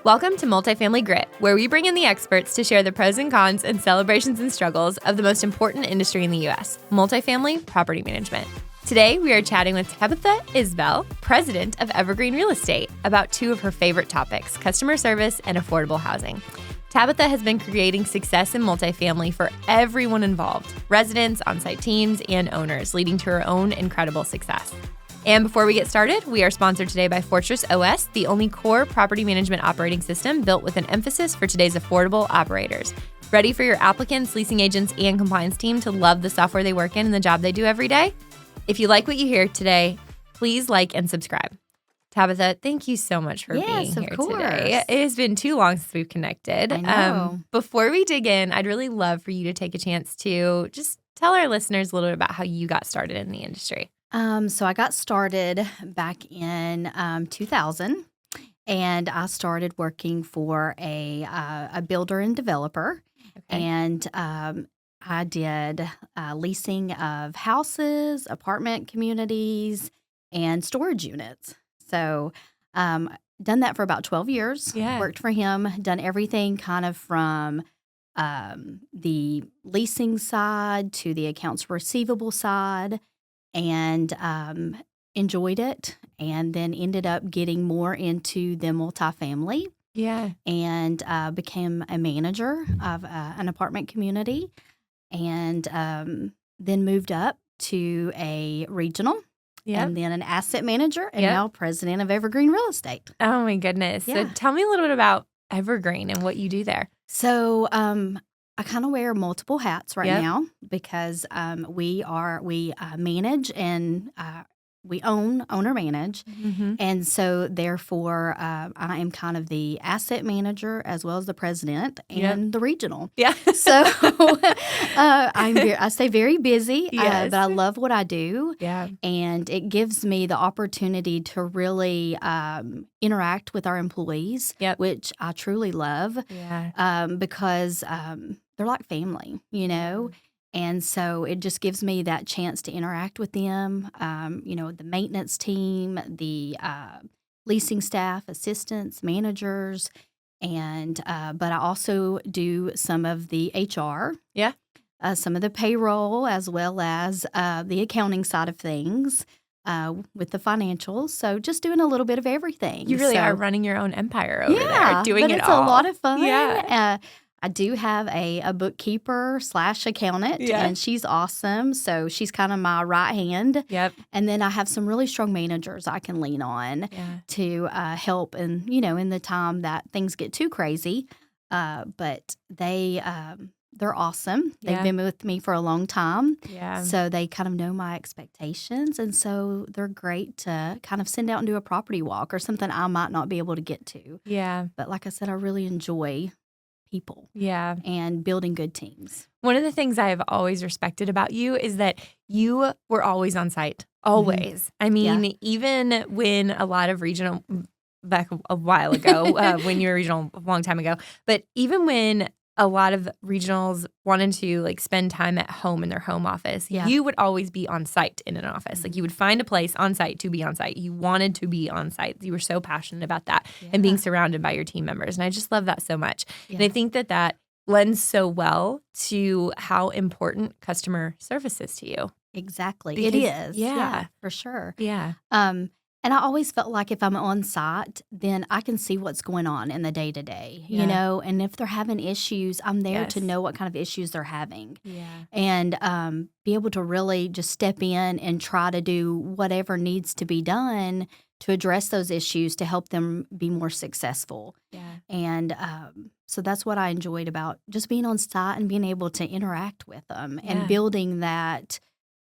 Welcome to Multifamily Grit, where we bring in the experts to share the pros and cons and celebrations and struggles of the most important industry in the U.S., multifamily property management. Today, we are chatting with Tabitha Isbill, President of Evergreen Real Estate, about two of her favorite topics, customer service and affordable housing. Tabitha has been creating success in multifamily for everyone involved, residents, on-site teams, and owners, leading to her own incredible success. And before we get started, we are sponsored today by Fortress OS, the only core property management operating system built with an emphasis for today's affordable operators. Ready for your applicants, leasing agents, and compliance team to love the software they work in and the job they do every day? If you like what you hear today, please like and subscribe. Tabitha, thank you so much for being here today. It has been too long since we've connected. I know. Before we dig in, I'd really love for you to take a chance to just tell our listeners a little bit about how you got started in the industry. So I got started back in 2000, and I started working for a builder and developer, and I did leasing of houses, apartment communities, and storage units. So done that for about 12 years. Yeah. Worked for him, done everything kind of from the leasing side to the accounts receivable side. And enjoyed it, and then ended up getting more into the multifamily. Yeah. And became a manager of an apartment community, and then moved up to a regional, and then an asset manager, and now President of Evergreen Real Estate. Oh, my goodness. Yeah. So tell me a little bit about Evergreen and what you do there. So I kind of wear multiple hats right now because we manage and we owner manage. Mm-hmm. And so therefore I am kind of the asset manager as well as the president and the regional. Yeah. So I stay very busy, but I love what I do. Yeah. And it gives me the opportunity to really interact with our employees, which I truly love. Yeah. Because they're like family, you know? And so it just gives me that chance to interact with them, the maintenance team, the leasing staff, assistants, managers, and but I also do some of the HR, some of the payroll, as well as the accounting side of things with the financials. So just doing a little bit of everything. You really are running your own empire over there, doing it all. It's a lot of fun. Yeah. I do have a bookkeeper / accountant, and she's awesome. So she's kind of my right hand. Yep. And then I have some really strong managers I can lean on to help in the time that things get too crazy. But they're awesome. They've been with me for a long time. Yeah. So they kind of know my expectations. And so they're great to kind of send out and do a property walk or something I might not be able to get to. Yeah. But like I said, I really enjoy people and building good teams. One of the things I have always respected about you is that you were always on site, always. I mean, even when a lot of regional, back a while ago, when you were regional a long time ago, but even when a lot of regionals wanted to spend time at home in their home office, you would always be on site in an office. Like you would find a place on site to be on site. You wanted to be on site. You were so passionate about that and being surrounded by your team members. And I just love that so much. Yeah. And I think that lends so well to how important customer service is to you. Exactly. Because, it is. Yeah, for sure. Yeah. And I always felt like if I'm on site, then I can see what's going on in the day-to-day, you know, and if they're having issues, I'm there to know what kind of issues they're having. Yeah. And be able to really just step in and try to do whatever needs to be done to address those issues to help them be more successful. Yeah. And so that's what I enjoyed about just being on site and being able to interact with them and building that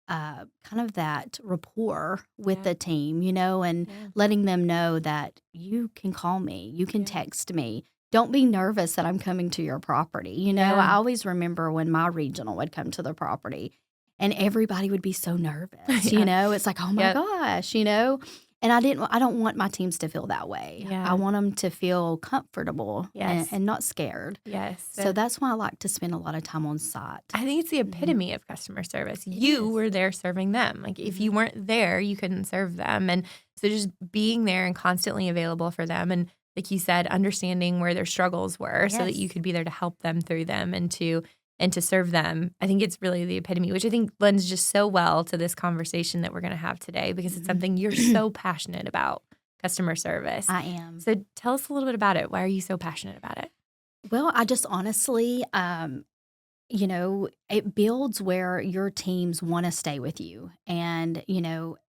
kind of that rapport with the team, and letting them know that you can call me, you can text me. Don't be nervous that I'm coming to your property. I always remember when my regional would come to the property and everybody would be so nervous, It's like, oh my gosh, And I don't want my teams to feel that way. Yeah. I want them to feel comfortable Yes. and not scared. Yes. So that's why I like to spend a lot of time on site. I think it's the epitome of customer service. You were there serving them. Like if you weren't there, you couldn't serve them. And so just being there and constantly available for them. And like you said, understanding where their struggles were so that you Yes. could be there to help them through them and to serve them. I think it's really the epitome, which I think blends just so well to this conversation that we're going to have today because it's something you're so passionate about, customer service. I am. So tell us a little bit about it. Why are you so passionate about it? Well, I just honestly, it builds where your teams want to stay with you. And,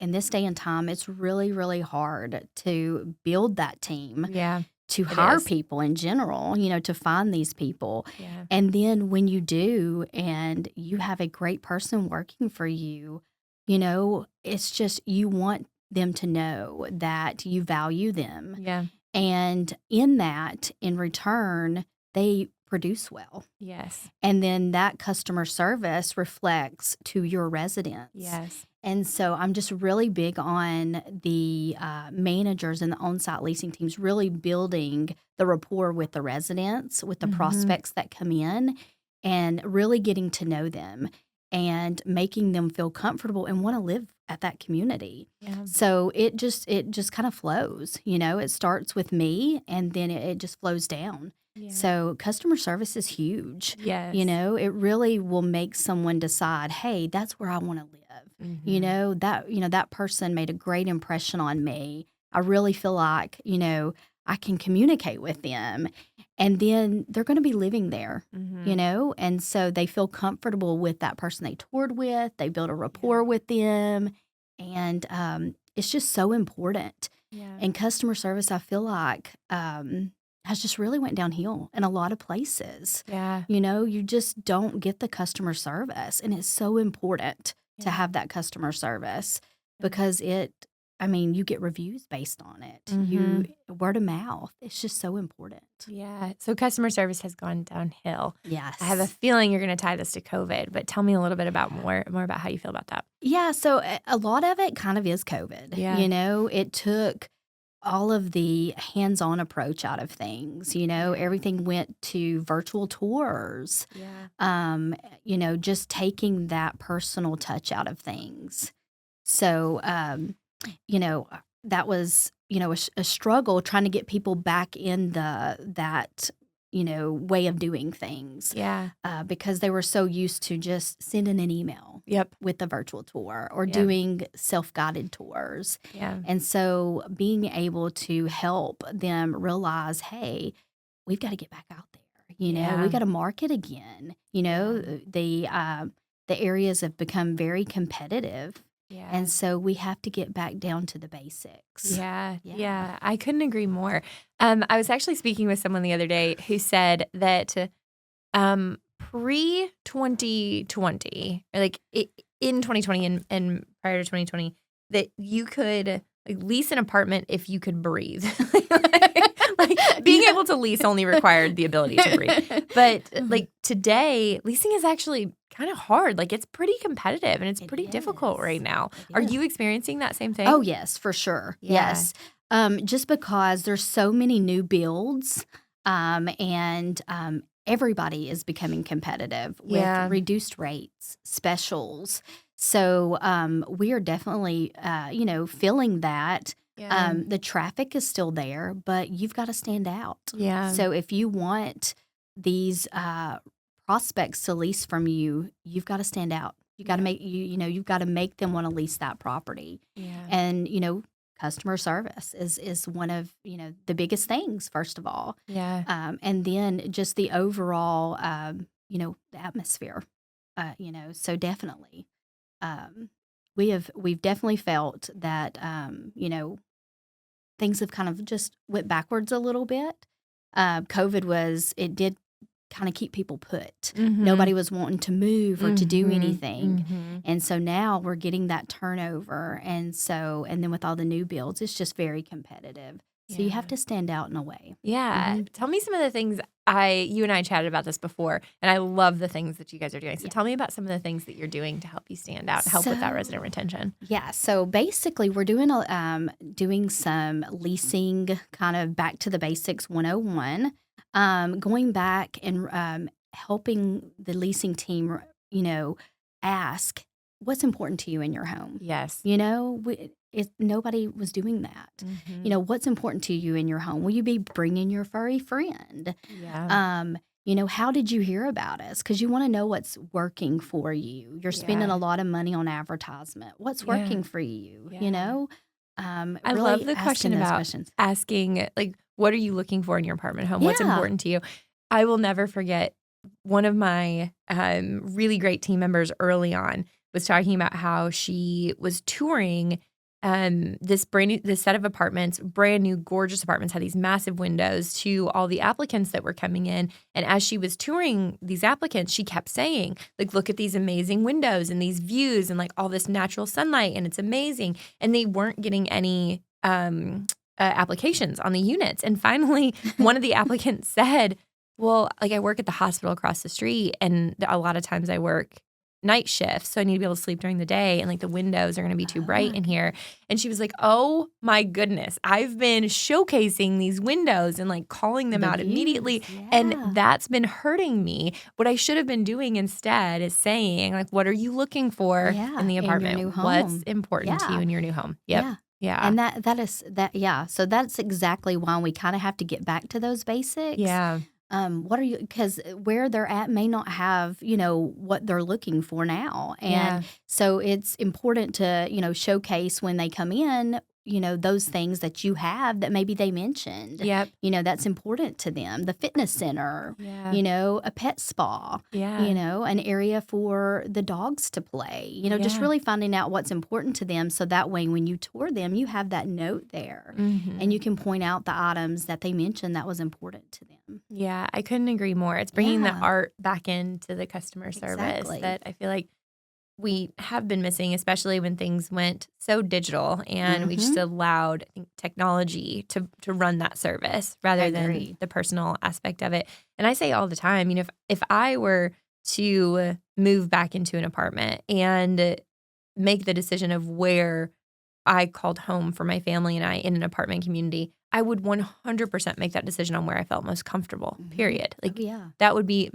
in this day and time, it's really, really hard to build that team, Yeah, to it hire is. people in general, to find these people. Yeah. And then when you do, and you have a great person working for you, it's just you want them to know that you value them. Yeah. And in that, in return, they produce well. Yes. And then that customer service reflects to your residents. Yes. And so I'm just really big on the managers and the on-site leasing teams really building the rapport with the residents, with the prospects that come in, and really getting to know them and making them feel comfortable and want to live at that community. Yeah. So it just kind of flows. It starts with me, and then it just flows down. Yeah. So customer service is huge. Yes. It really will make someone decide, hey, that's where I want to live. That person made a great impression on me. I really feel like, I can communicate with them, and then they're going to be living there, and so they feel comfortable with that person they toured with. They build a rapport with them, and it's just so important. Yeah. And customer service, I feel like, has just really went downhill in a lot of places. Yeah. You just don't get the customer service, and it's so important to have that customer service because you get reviews based on it. Word of mouth. It's just so important. Yeah. So customer service has gone downhill. Yes. I have a feeling you're going to tie this to COVID, but tell me a little bit about more about how you feel about that. Yeah. So a lot of it kind of is COVID. Yeah. It took all of the hands-on approach out of things. Everything went to virtual tours. Yeah. Just taking that personal touch out of things. So, that was, a struggle trying to get people back in that way of doing things. Yeah. Because they were so used to just sending an email. Yep. With the virtual tour or Yeah. doing self-guided tours. Yeah. And so being able to help them realize, hey, we've got to get back out there. Yeah. We got to market again. The areas have become very competitive. Yeah. And so we have to get back down to the basics. Yeah. I couldn't agree more. I was actually speaking with someone the other day who said that pre-2020, or like in 2020 and prior to 2020, that you could lease an apartment if you could breathe. Like being able to lease only required the ability to breathe. But like today, leasing is actually kind of hard. Like it's pretty competitive and it's pretty difficult right now. Are you experiencing that same thing? Oh, yes, for sure. Yeah. Yes. Just because there's so many new builds and everybody is becoming competitive with reduced rates, specials. So we are definitely, feeling that. Yeah. The traffic is still there, but you've got to stand out. Yeah. So if you want these prospects to lease from you, you've got to stand out. You got to make you've got to make them want to lease that property. Yeah. And customer service is one of the biggest things. First of all, and then just the overall the atmosphere. So definitely, we've definitely felt that things have kind of just went backwards a little bit. COVID did kind of keep people put. Nobody was wanting to move or to do anything. And so now we're getting that turnover. And then with all the new builds, it's just very competitive. So you have to stand out in a way. Yeah. Tell me some of the things you and I chatted about this before, and I love the things that you guys are doing. So tell me about some of the things that you're doing to help you stand out and help with that resident retention. Yeah. So basically we're doing some leasing kind of back to the basics 101. Going back and helping the leasing team, ask what's important to you in your home. Yes. nobody was doing that. Mm-hmm. You know, what's important to you in your home? Will you be bringing your furry friend? Yeah. You know, how did you hear about us? Because you want to know what's working for you. You're spending Yeah. a lot of money on advertisement. What's Yeah. working for you? Yeah. You know, I really love the question asking those about questions. asking, like, what are you looking for in your apartment home? What's Yeah. important to you? I will never forget one of my really great team members early on was talking about how she was touring this set of apartments, brand new, gorgeous apartments, had these massive windows to all the applicants that were coming in. And as she was touring these applicants, she kept saying, like, look at these amazing windows and these views and like all this natural sunlight, and it's amazing. And they weren't getting any applications on the units. And finally, one of the applicants said, well, like, I work at the hospital across the street, and a lot of times I work night shifts, so I need to be able to sleep during the day, and like the windows are going to be too bright in here. And she was like, oh my goodness, I've been showcasing these windows and like calling them out immediately. And that's been hurting me. What I should have been doing instead is saying, like, what are you looking for in the apartment? In your new home. What's important to you in your new home? Yep. Yeah. And that is. So that's exactly why we kind of have to get back to those basics. Yeah. What are you, because where they're at may not have, you know, what they're looking for now. And so it's important to, you know, showcase when they come in, you know, those things that you have that maybe they mentioned. Yep. You know, that's important to them. The fitness center, you know, a pet spa, you know, an area for the dogs to play, you know, just really finding out what's important to them. So that way, when you tour them, you have that note there and you can point out the items that they mentioned that was important to them. Yeah, I couldn't agree more. It's bringing the art back into the customer service that I feel like we have been missing, especially when things went so digital and we just allowed, I think, technology to run that service rather than the personal aspect of it. And I say all the time, you know, if I were to move back into an apartment and make the decision of where I called home for my family and I in an apartment community, I would 100% make that decision on where I felt most comfortable, period. Like, that would be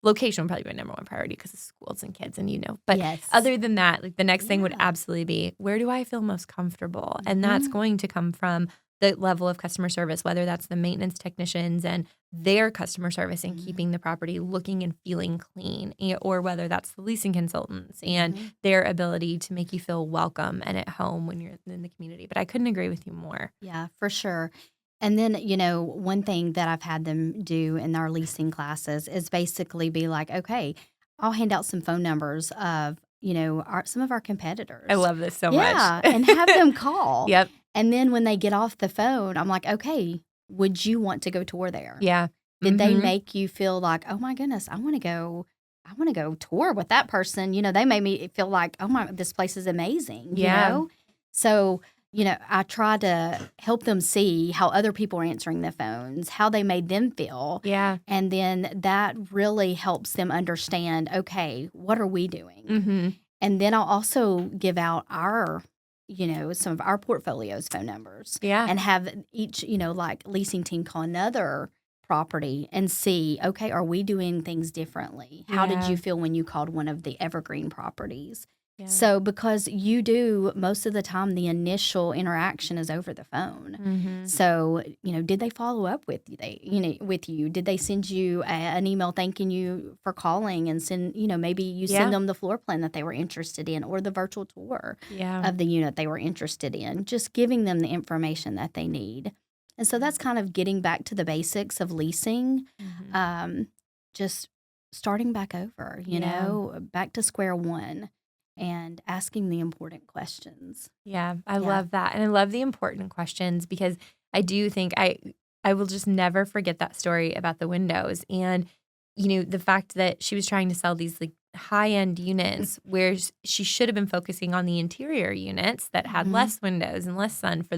location would probably be my number one priority because of schools and kids and, you know. But other than that, like, the next thing would absolutely be, where do I feel most comfortable? And that's going to come from the level of customer service, whether that's the maintenance technicians and their customer service and keeping the property looking and feeling clean, or whether that's the leasing consultants and their ability to make you feel welcome and at home when you're in the community. But I couldn't agree with you more. Yeah, for sure. And then, you know, one thing that I've had them do in our leasing classes is basically be like, okay, I'll hand out some phone numbers of, you know, some of our competitors. I love this so much. Yeah, and have them call. Yep. And then when they get off the phone, I'm like, okay, would you want to go tour there? Yeah. Did they make you feel like, oh my goodness, I want to go tour with that person? You know, they made me feel like, oh my, this place is amazing. You know? So, you know, I try to help them see how other people are answering the phones, how they made them feel. Yeah. And then that really helps them understand, okay, what are we doing? And then I'll also give out our, you know, some of our portfolio's phone numbers. And have each, you know, like leasing team call another property and see, okay, are we doing things differently? How did you feel when you called one of the Evergreen properties? So because you do, most of the time, the initial interaction is over the phone. So, you know, did they follow up with you? Did they send you an email thanking you for calling and send, you know, maybe you send them the floor plan that they were interested in or the virtual tour of the unit they were interested in, just giving them the information that they need. And so that's kind of getting back to the basics of leasing, just starting back over, you know, back to square one. And asking the important questions. Yeah, I love that. And I love the important questions because I do think I will just never forget that story about the windows. And, you know, the fact that she was trying to sell these like high-end units where she should have been focusing on the interior units that had less windows and less sun for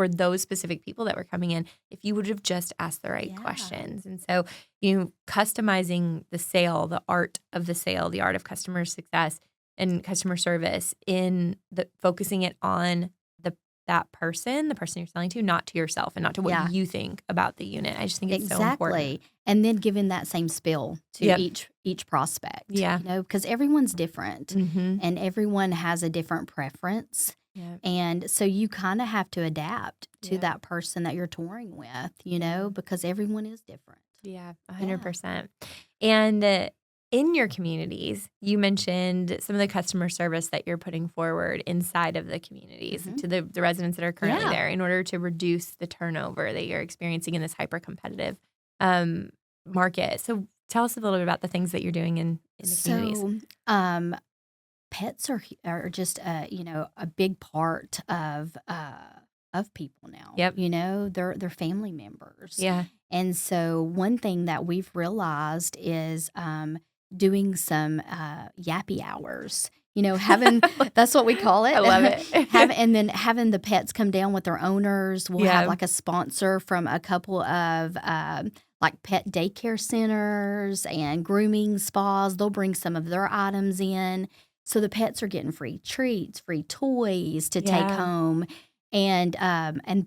those specific people that were coming in, if you would have just asked the right questions. And so, you know, customizing the sale, the art of the sale, the art of customer success and customer service in the focusing it on that person, the person you're selling to, not to yourself and not to what you think about the unit. I just think it's so important. And then giving that same spill to each prospect. Yeah. You know, because everyone's different and everyone has a different preference. Yeah. And so you kind of have to adapt to Yeah. that person that you're touring with, you know, because everyone is different. Yeah, Yeah. 100%. And in your communities, you mentioned some of the customer service that you're putting forward inside of the communities Mhm. to the residents that are currently Yeah. there in order to reduce the turnover that you're experiencing in this hyper competitive um, market. So tell us a little bit about the things that you're doing in the communities. So, pets are just you know, a big part of people now. Yep. You know, they're family members. Yeah. And so one thing that we've realized is doing some yappy hours. You know, having that's what we call it. I love it. And then having the pets come down with their owners. We'll have Yeah. like a sponsor from a couple of like pet daycare centers and grooming spas. They'll bring some of their items in. So the pets are getting free treats, free toys to take Yeah. home. And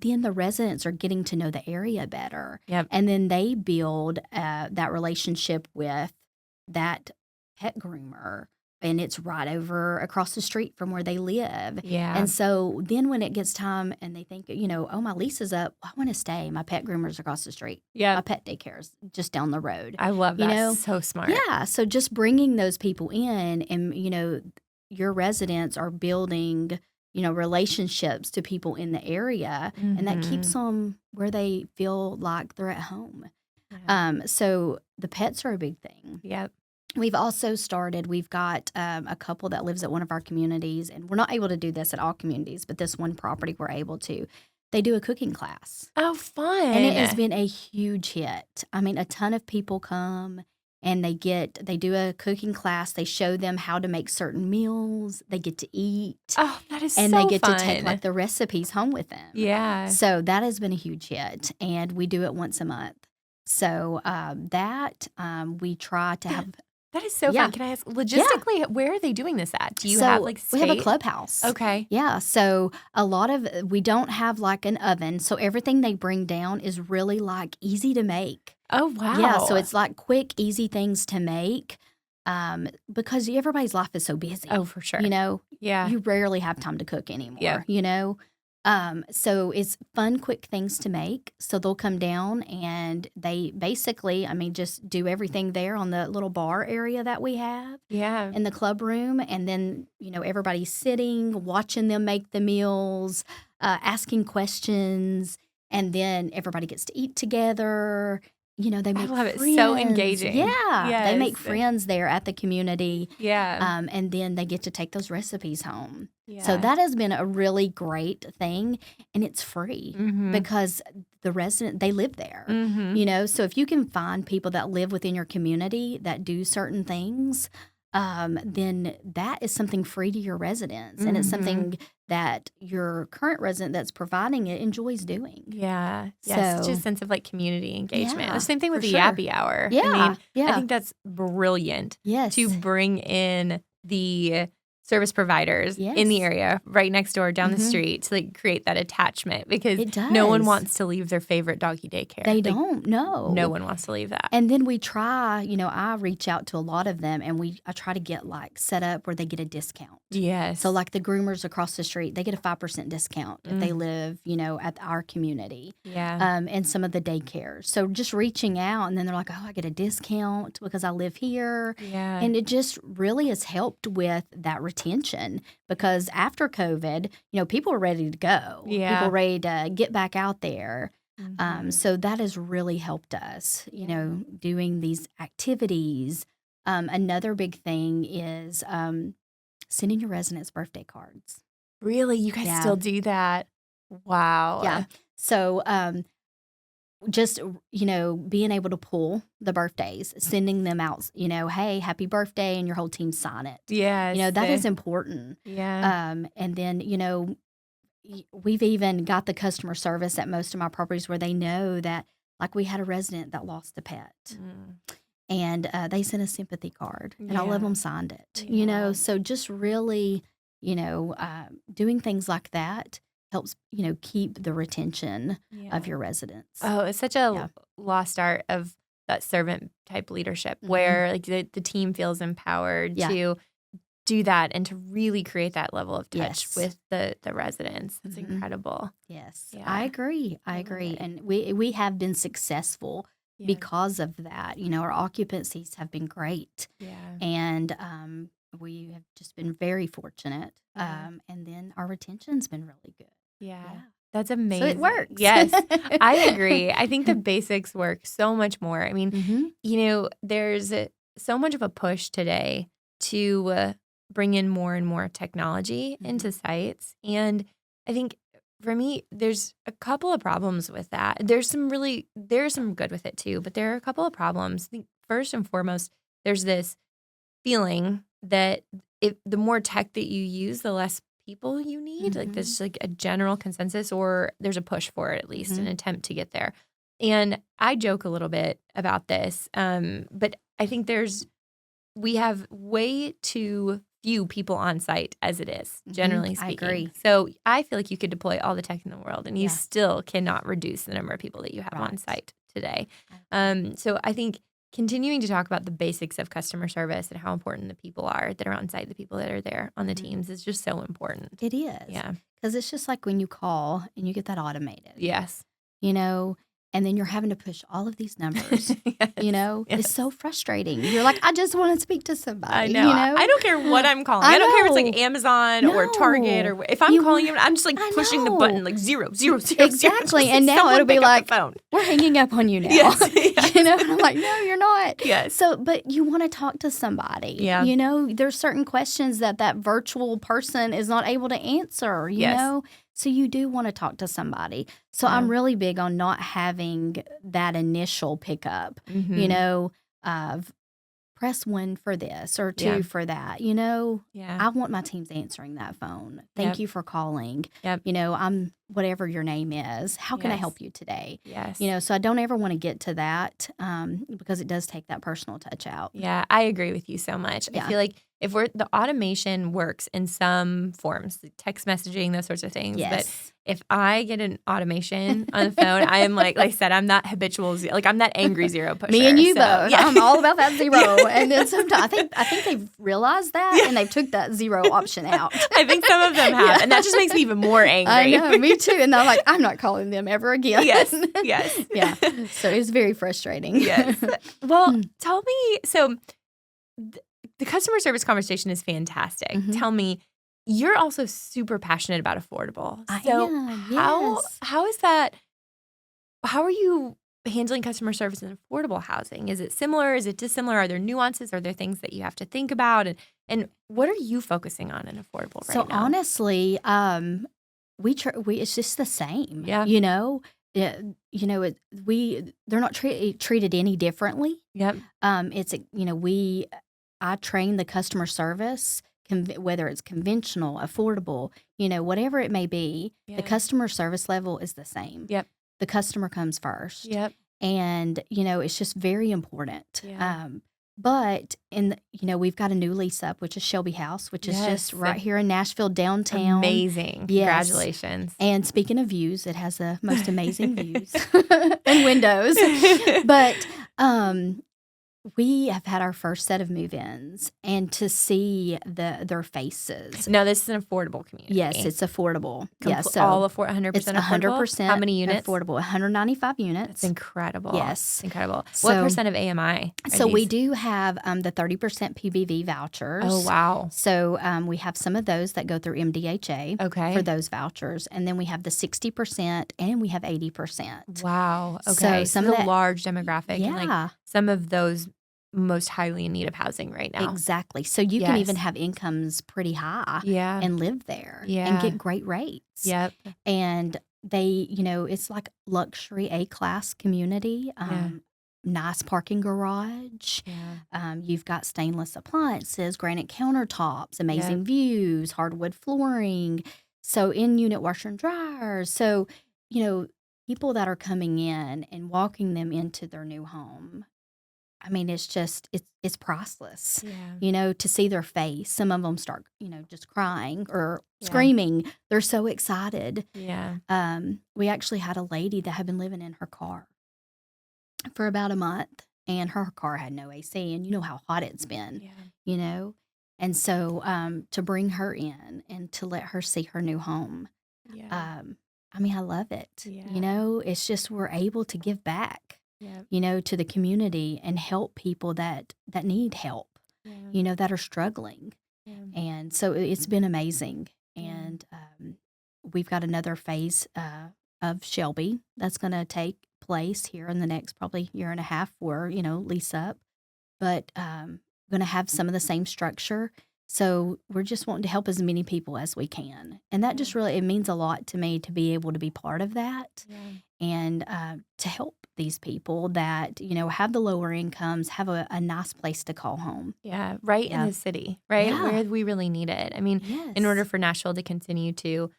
then the residents are getting to know the area better. Yep. And then they build that relationship with that pet groomer. And it's right over across the street from where they live. Yeah. And so then when it gets time and they think, you know, oh, my lease is up, I want to stay. My pet groomer's across the street. My Yeah. pet daycare's just down the road. I love You that. know? So smart. Yeah. So just bringing those people in and, you know, your residents are building, you know, relationships to people in the area. And that keeps them where they feel like they're at home. Yeah. So the pets are a big thing. Yep. We've also started, we've got a couple that lives at one of our communities, and we're not able to do this at all communities, but this one property we're able to. They do a cooking class. Oh, fun. And it has been a huge hit. I mean, a ton of people come and they do a cooking class. They show them how to make certain meals. They get to eat. Oh, that is And so they get fun. to take like the recipes home with them. Yeah. So that has been a huge hit. And we do it once a month. So we try to have. That is so Yeah. fun. Can I ask, logistically, where are they doing this at? Do you have like we have a state? clubhouse. Okay. Yeah. So we don't have like an oven. So everything they bring down is really like easy to make. Oh, wow. Yeah. So it's like quick, easy things to make because everybody's life is so busy. Oh, for sure. You know, Yeah. you rarely have time to cook anymore, Yeah. you know? So it's fun, quick things to make. So they'll come down and they basically, I mean, just do everything there on the little bar area that we have Yeah. in the club room. And then, you know, everybody's sitting, watching them make the meals, asking questions. And then everybody gets to eat together. You know, they make love it. friends. So engaging. Yeah. They make Yes. friends there at the community. Yeah. And then they get to take those recipes home. Yeah. So that has been a really great thing. And it's free Mhm. because the resident, they live there. Mhm. You know, so if you can find people that live within your community that do certain things, then that is something free to your residents. And it's something that your current resident that's providing it enjoys doing. Yeah. Yeah. Such a So- sense of like community engagement. Yeah, The same thing with for the sure. Yappy Hour. Yeah, I mean, I yeah. think that's brilliant Yes. to bring in the service providers in the Yes. area right next door down the Mhm. street to like create that attachment because It no one does. wants to leave their favorite doggy daycare. They Like, don't, no. No one wants to leave that. And then we try, you know, I reach out to a lot of them and I try to get like set up where they get a discount. Yes. So like the groomers across the street, they get a 5% discount if they live, you know, at our community. Yeah. And some of the daycares. So just reaching out and then they're like, oh, I get a discount because I live here. Yeah. And it just really has helped with that retention because after COVID, you know, people were ready to go. Yeah. People were ready to get back out there. Mhm. So that has really helped us, you know, doing these activities. Another big thing is sending your residents birthday cards. Really? You guys Yeah. still do that? Wow. Yeah. So just, you know, being able to pull the birthdays, sending them out, you know, hey, happy birthday, and your whole team sign it. Yes. You know, that is important. Yeah. And then, you know, we've even got the customer service at most of my properties where they know that, like, we had a resident that lost a pet. And they sent a sympathy card, and all of Yeah. them signed it. You know, Yeah. so just really, you know, doing things like that helps, you know, keep the retention Yeah. of your residents. Oh, it's such a Yeah. lost art of that servant type leadership where like the team feels empowered Yeah. to do that and to really create that level of touch Yes. with the residents. That's incredible. Yes, Yeah. I agree. I love agree. it. And we have been successful Yeah. because of that. Our occupancies have been great. Yeah. And we have just been very fortunate. Yeah. And then our retention's been really good. Yeah. Yeah. That's So amazing. it works. Yes, I agree. I think the basics work so much more. I mean, Mhm. there's so much of a push today to bring in more and more technology into sites. And I think for me, there's a couple of problems with that. There's some good with it too, but there are a couple of problems. I think first and foremost, there's this feeling that the more tech that you use, the less people you need. Like there's like a general consensus, or there's a push for it, at least an attempt to get there. And I joke a little bit about this, but I think we have way too few people on site as it is, generally I speaking. agree. So I feel like you could deploy all the tech in the world, and you Yeah. still cannot reduce the number of people that you have on Right. site today. I agree. So I think continuing to talk about the basics of customer service and how important the people are that are on site, the people that are there on the teams, is just so important. It is. Yeah. Because it's just like when you call and you get that automated. Yes. And then you're having to push all of these numbers. Yes. It's so frustrating. You're like, I just want to speak to somebody. I know. I don't care what I'm calling. I don't care if it's like Amazon or Target or if I'm calling you, I'm just like pushing the button like 0, 0, 0. Exactly. 0. And now Someone it'll be pick up like, the phone. we're hanging up on you now. Yes. And I'm like, no, you're not. Yes. So, but you want to talk to somebody. Yeah. There's certain questions that virtual person is not able to answer, you know? So you do want to talk to somebody. So I'm really big on not having that initial pickup, of press 1 for this or 2 for that. I want my teams answering that phone. Thank you for calling. Yep. I'm whatever your name is. How can I help you today? Yes. So I don't ever want to get to that because it does take that personal touch out. Yeah, I agree with you so much. Yeah. I feel like if the automation works in some forms, text messaging, those sorts of things. Yes. But if I get an automation on the phone, I am like I said, I'm that habitual, I'm that angry zero pusher. Me and you both. Yeah. I'm all about that zero. And then sometimes I think they've realized that and they've took that zero option out. I think some of them have, and that just makes me even more angry. I know, me too. And I'm like, I'm not calling them ever again. Yes. Yeah. So it's very frustrating. Yes. Well, tell me, so the customer service conversation is fantastic. Tell me, you're also super passionate about affordable. I So am, how is that? How are you handling customer service in affordable housing? Is it similar? Is it dissimilar? Are there nuances? Are there things that you have to think about? And what are you focusing on in affordable right now? So honestly, it's just the same. Yeah. They're not treated any differently. Yep. I train the customer service, whether it's conventional, affordable, whatever it may be. Yeah. The customer service level is the same. Yep. The customer comes first. Yep. And, it's just very important. Yeah. But we've got a new lease up, which is Shelby House, which is just right here in Nashville downtown. Amazing. Yes. Congratulations. And speaking of views, it has the most amazing views and windows. But we have had our first set of move-ins, and to see their faces. No, this is an affordable community. Yes, it's affordable. So all 100% it's affordable? 100% How many units? affordable. 195 units. That's incredible. Yes. Incredible. So- What percent of AMI? So we do have the 30% PBV vouchers. Oh, wow. So we have some of those that go through MDHA Okay. for those vouchers. And then we have the 60% and we have 80%. Wow. So Okay. some So of the that- large demographic. And Yeah, some of those most highly in need of housing right now. exactly. So you can Yes. even have incomes pretty high Yeah. and live there and Yeah. get great rates. Yep. And they, it's like luxury A-class community. Yeah. Nice parking garage. Yeah. You've got stainless appliances, granite countertops, amazing views, hardwood flooring. So in-unit washer and dryers. So, people that are coming in and walking them into their new home, I mean, it's priceless. Yeah. To see their face. Some of them start, just crying or screaming. They're so excited. Yeah. We actually had a lady that had been living in her car for about a month, and her car had no AC, and you know how hot it's been, Yeah. And so to bring her in and to let her see her new home, Yeah. I mean, I love it. Yeah. It's just we're able to give back, Yeah. to the community and help people that need help, Yeah. that are struggling. Yeah. And so it's been amazing. Yeah. And we've got another phase of Shelby that's going to take place here in the next probably year and a half for, lease up. But going to have some of the same structure. So we're just wanting to help as many people as we can. And that just really, it means a lot to me to be able to be part of that and to help these people that, have the lower incomes, have a nice place to call home. Yeah, right in the city, right? Yeah. Where we really need it. I mean, Yes. in order for Nashville to continue to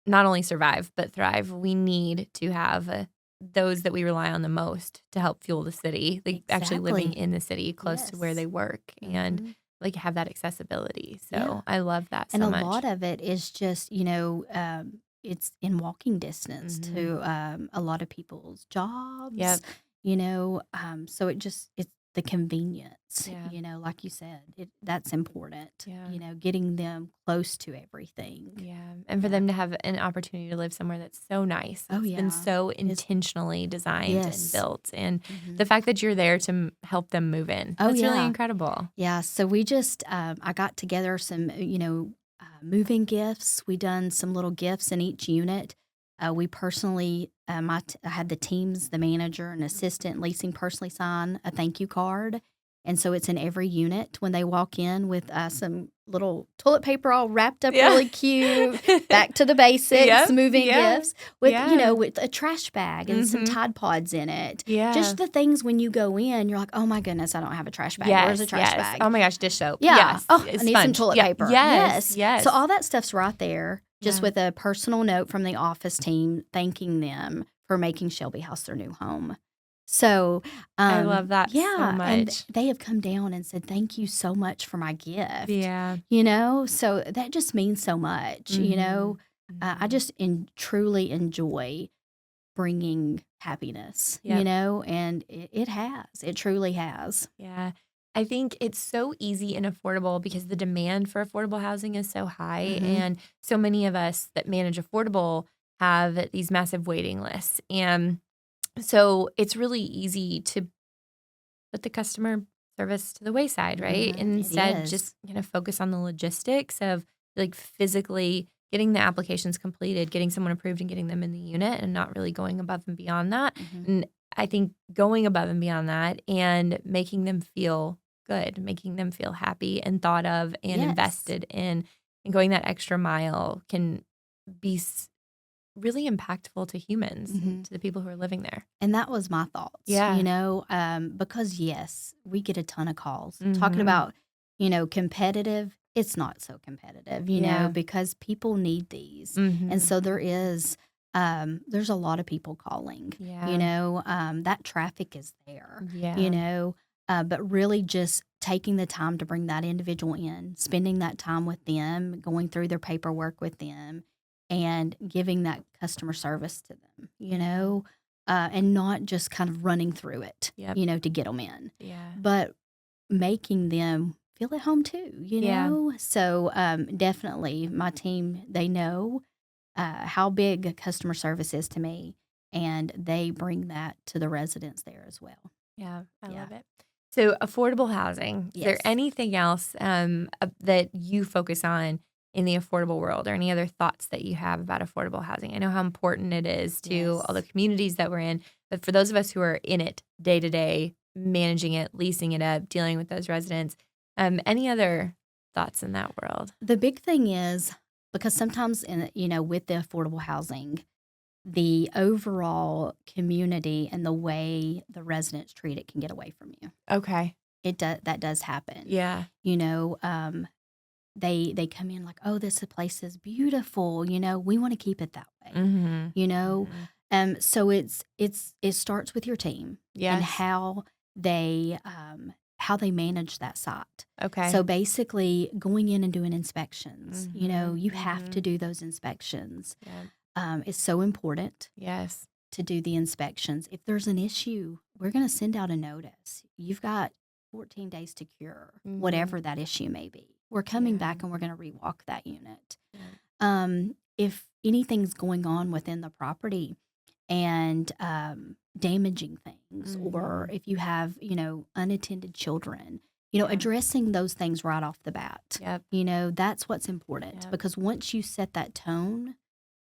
not only survive, but thrive, we need to have those that we rely on the most to help fuel the city, like actually living Exactly. in the city close to where they work and Mhm. like have that accessibility. So Yeah. I love that And so a much. lot of it is just, it's in walking distance Mhm. to a lot of people's jobs, Yep. so it's the convenience, Yeah. like you said, that's important, Yeah. getting them close to everything. Yeah. And for Yeah. them to have an opportunity to live somewhere that's so nice. Oh, It's been yeah. so It's intentionally designed and yes. built. And Mhm. the fact that you're there to help them move in, Oh, that's really yeah. incredible. Yeah, so we just I got together some, moving gifts. We done some little gifts in each unit. We personally, I had the teams, the manager and assistant leasing personally sign a thank you card. And so it's in every unit when they walk in with some little toilet paper all wrapped up Yeah. really cute. Back to the basics, Yep. moving Yeah. gifts with, Yeah. with a trash bag and some Mhm. Tide Pods in it. Yeah. Just the things when you go in, you're like, oh my goodness, I don't have a trash bag. Where's a trash Yes. bag? Oh my gosh, dish soap. Yeah. Yes. Oh, I need some Sponge. toilet Yeah. paper. Yes. Yes. So all that stuff's right there, just Yeah. with a personal note from the office team thanking them for making Shelby House their new home. So, I love that so and much. they have come down and said, thank you so much for my gift. Yeah. So that just means so much, I Mhm. just truly enjoy bringing happiness, Yep. and it truly has. Yeah. I think it's so easy and affordable because the demand for affordable housing is so high. Mhm. And so many of us that manage affordable have these massive waiting lists. And so it's really easy to put the customer service to the wayside, right? Mhm. And It instead is. just kind of focus on the logistics of like physically getting the applications completed, getting someone approved and getting them in the unit and not really going above and beyond that. Mhm. And I think going above and beyond that and making them feel good, making them feel happy and thought of and Yes. invested in and going that extra mile can be really impactful to humans Mhm. and to the people who are living there. And that was my thoughts, Yeah. because yes, we get a ton of calls talking Mhm. about, competitive. It's not so competitive, Yeah. because people need these. Mhm. And so there's a lot of people calling, Yeah. that traffic is there, Yeah. but really just taking the time to bring that individual in, spending that time with them, going through their paperwork with them, and giving that customer service to them, and not just kind of running through it, Yep. to get them in, Yeah. but making them feel at home too, Yeah. So definitely my team, they know how big customer service is to me, and they bring that to the residents there as well. Yeah. I Yeah. love it. So, affordable housing. Is there Yes. anything else that you focus on in the affordable world or any other thoughts that you have about affordable housing? I know how important it is to all the Yes. communities that we're in, but for those of us who are in it day to day, managing it, leasing it up, dealing with those residents, any other thoughts in that world? The big thing is because sometimes with the affordable housing, the overall community and the way the residents treat it can get away from you. Okay. That does happen. Yeah. They come in like, oh, this place is beautiful. We want to keep it that way. Mm-hmm. So it starts with your team and Yes. how they manage that site. Okay. So basically, going in and doing inspections. Mhm, You have to mhm. do those inspections. Yeah. It's so important Yes. to do the inspections. If there's an issue, we're going to send out a notice. You've got 14 days to cure Mhm. whatever that issue may be. We're coming Yeah. back and we're going to rewalk that unit. Yeah. If anything's going on within the property and damaging things, or Mhm. if you have, unattended children, Yeah. addressing those things right off the bat, Yep. that's what's important, Yep. because once you set that tone,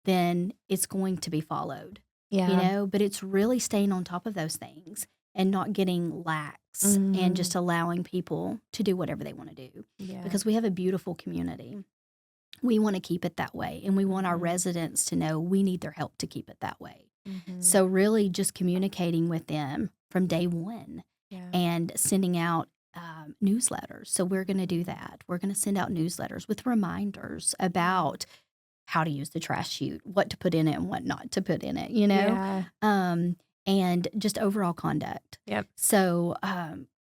then it's going to be followed, Yeah. but it's really staying on top of those things and not getting lax and just Mhm. allowing people to do whatever they want to do, Yeah. because we have a beautiful community. We want to keep it that way, and we want our Mhm. residents to know we need their help to keep it that way. Mhm. So really just communicating with them from day one Yeah. and sending out newsletters. So we're going to do that. We're going to send out newsletters with reminders about how to use the trash chute, what to put in it and what not to put in it, Yeah. and just overall conduct. Yep. So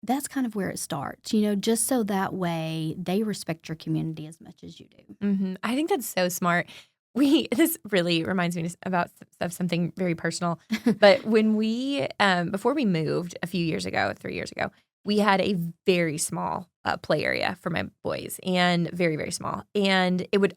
that's kind of where it starts, just so that way they respect your community as much as you do. Mhm. I think that's so smart. This really reminds me of something very personal. But when we before we moved a few years ago, 3 years ago, we had a very small play area for my boys, and very, very small. And it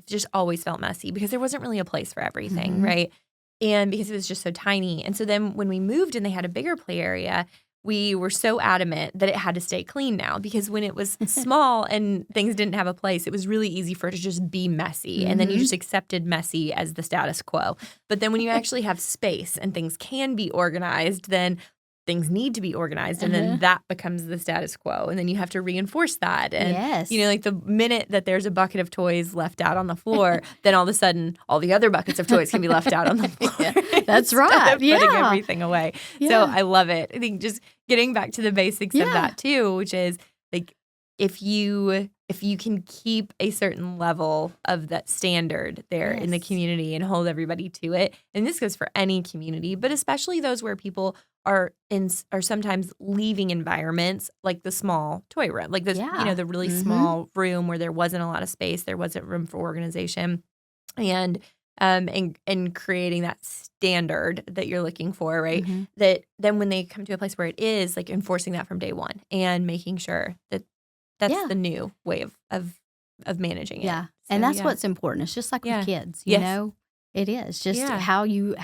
just always felt messy because there wasn't really a place for everything, Mhm. right? And because it was just so tiny. And so then when we moved and they had a bigger play area, we were so adamant that it had to stay clean now, because when it was small and things didn't have a place, it was really easy for it to just be messy. And then you Mhm. just accepted messy as the status quo. But then when you actually have space and things can be organized, then things need to be organized. And then that becomes the status quo. And then you have to reinforce that. And, Yes. like the minute that there's a bucket of toys left out on the floor, then all of a sudden all the other buckets of toys can be left out on the floor. Yeah, that's instead right. of putting Yeah. everything away. So Yeah. I love it. I think just getting back to the basics of Yeah. that too, which is like if you can keep a certain level of that standard there in the Yes. community and hold everybody to it, and this goes for any community, but especially those where people are sometimes leaving environments like the small toy room, like Yeah. the really Mhm. small room where there wasn't a lot of space, there wasn't room for organization, and creating that standard that you're looking for, right? Mhm. That then when they come to a place where it is, like enforcing that from day one and making sure that that's Yeah. the new way of managing it. Yeah. So, And that's yeah. what's important. It's just like Yeah. with kids, Yes. It is just Yeah. how you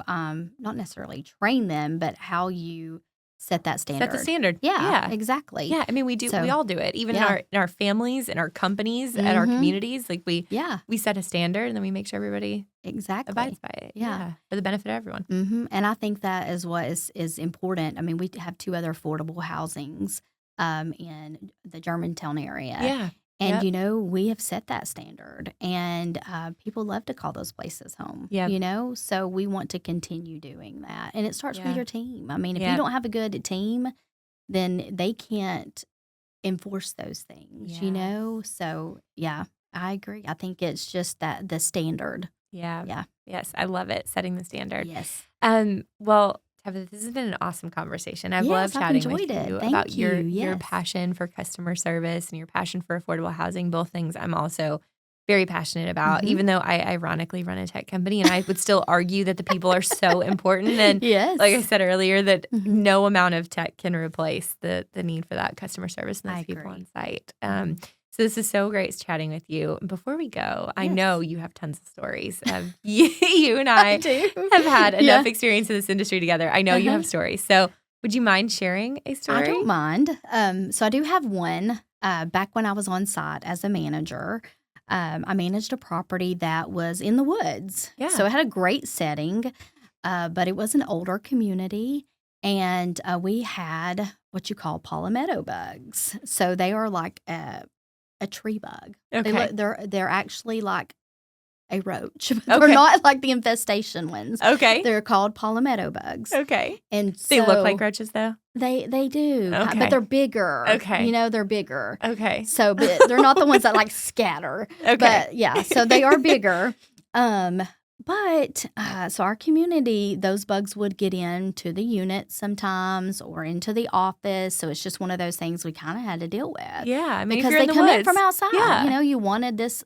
not necessarily train them, but how you set that Set the standard. standard. Yeah, Yeah. exactly. Yeah. I mean, we So, all do it. Even yeah. in our families, in our companies, at our Mhm. communities. Like Yeah, we set a standard and then we make sure everybody exactly. abides by it. Yeah. Yeah. For the benefit of everyone. And I think that is what is important. I mean, we have 2 other affordable housings in the Germantown area. Yeah. And, Yep. we have set that standard, and people love to call those places home, Yep. So we want to continue doing that. And it starts with Yeah. your team. I mean, if you Yep. don't have a good team, then they can't enforce those things, Yeah. So, yeah, I agree. I think it's just that the standard. Yeah. Yeah. Yes, I love it. Setting the standard. Yes. Well, Tabitha, this has been an awesome conversation. I've loved Yes, I've chatting with enjoyed it. you Thank about your you. Yes. passion for customer service and your passion for affordable housing, both things I'm also very passionate about, Mhm. even though I ironically run a tech company, and I would still argue that the people are so important. And Yes. like I said earlier, that Mhm. no amount of tech can replace the need for that customer service and I those people agree. on site. Mhm. So this is so great chatting with you. Before we go, I Yes. know you have tons of stories. You and I do. have had Yeah. enough experience in this industry together. I know you have stories. So would you mind sharing a story? I don't mind. So I do have one. Back when I was on site as a manager, I managed a property that was in the woods. Yeah. So it had a great setting, but it was an older community. And we had what you call palmetto bugs. So they are like a tree bug. Okay. They're actually like a roach. They're Okay. not like the infestation ones. Okay. They're called palmetto bugs. Okay. And They look so like roaches, though? they do, Okay. but they're bigger. Okay. They're bigger. Okay. So, but they're not the ones that like scatter. Okay. But yeah, so they are bigger. So our community, those bugs would get into the unit sometimes or into the office. So it's just one of those things we kind of had to deal with. Yeah. I mean, Because if you're they in the come in woods, from outside. Yeah. You wanted this,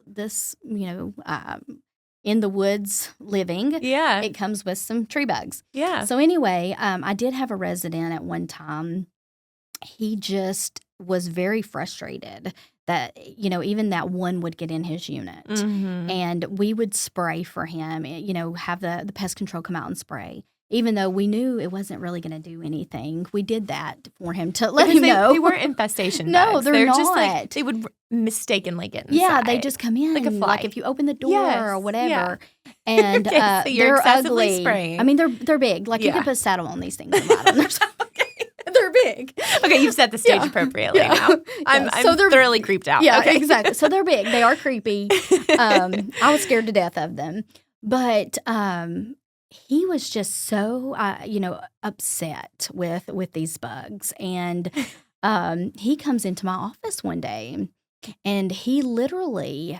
in the woods living. Yeah. It comes with some tree bugs. Yeah. So anyway, I did have a resident at one time he just was very frustrated that, even that one would get in his unit. Mm-hmm. And we would spray for him, have the pest control come out and spray. Even though we knew it wasn't really going to do anything, we did that for him to let him know. They weren't infestation No, bugs. they're not. Just like, they would mistakenly get inside. Yeah, they just come in. Like a fly. Like if you open the door or whatever. Yeah. And Okay, so you're they're excessively ugly. spraying. I mean, they're big. Like you can put saddle on these things and ride on them. They're big. Okay, you've set the stage appropriately now. I'm thoroughly creeped out. Yeah, okay. Exactly. So they're big. They are creepy. I was scared to death of them. But he was just so, upset with these bugs. And he comes into my office one day, and he literally,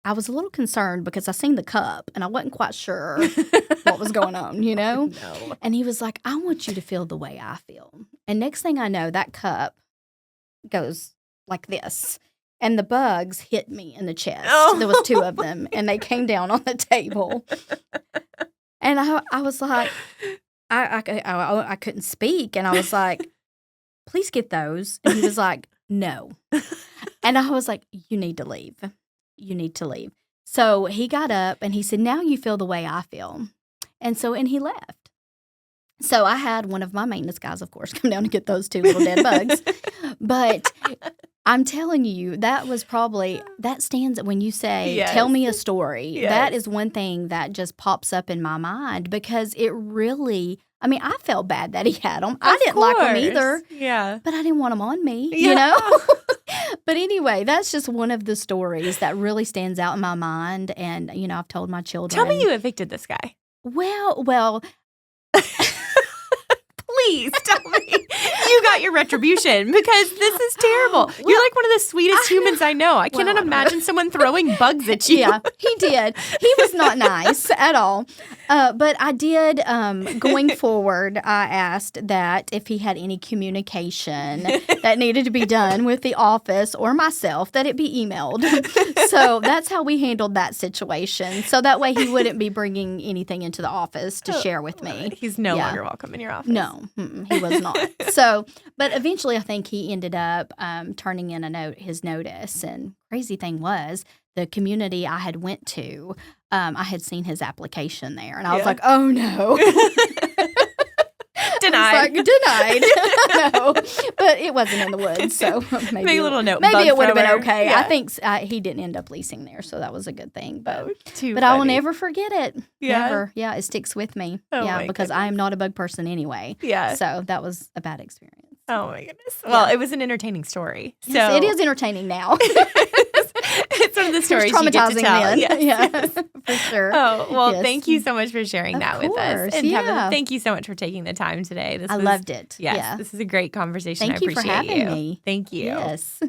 I was a little concerned because I seen the cup, and I wasn't quite sure what was going on, No. And he was like, I want you to feel the way I feel. And next thing I know, that cup goes like this. And the bugs hit me in the chest. Oh. There was 2 of them, and they came down on the table. And I was like, I couldn't speak. And I was like, please get those. And he was like, no. And I was like, you need to leave. You need to leave. So he got up and he said, now you feel the way I feel. And he left. So I had one of my maintenance guys, of course, come down and get those 2 little dead bugs. But I'm telling you, that was probably, that stands when you say, tell me a story. Yes. That is one thing that just pops up in my mind because it really, I felt bad that he had them. I didn't like them either. Yeah. But I didn't want them on me, But ananyway, that's just one of the stories that really stands out in my mind. And, I've told my children. Tell me you evicted this guy. Well. Please tell me you got your retribution because this is terrible. You're like one of the sweetest humans I know. I cannot imagine someone throwing bugs at you. Yeah, he did. He was not nice at all. But I did, going forward, I asked that if he had any communication that needed to be done with the office or myself, that it be emailed. So that's how we handled that situation. So that way he wouldn't be bringing anything into the office to share with me. He's no longer welcome in your office. No, he was not. So, but eventually I think he ended up turning in his notice. And crazy thing was, the community I had went to, I had seen his application there. And I was like, oh, no. Denied. Denied. No, but it wasn't in the woods, so maybe a little note. Maybe it would have been okay. Yeah. I think he didn't end up leasing there, so that was a good thing. But funny. I will never forget it. Yeah. Never. Yeah, it sticks with me. Because I am not a bug person anyway. Yeah. So that was a bad experience. Oh my goodness. Well, it was an entertaining story. Yes, it is entertaining now. It's one of the stories you get to tell. Then. Yes. Yeah, for sure. Oh, well, thank you so much for sharing that with us. And yeah. thank you so much for taking the time today. I loved it. Yes, this is a great conversation. Thank you for having me. Thank you. Yes.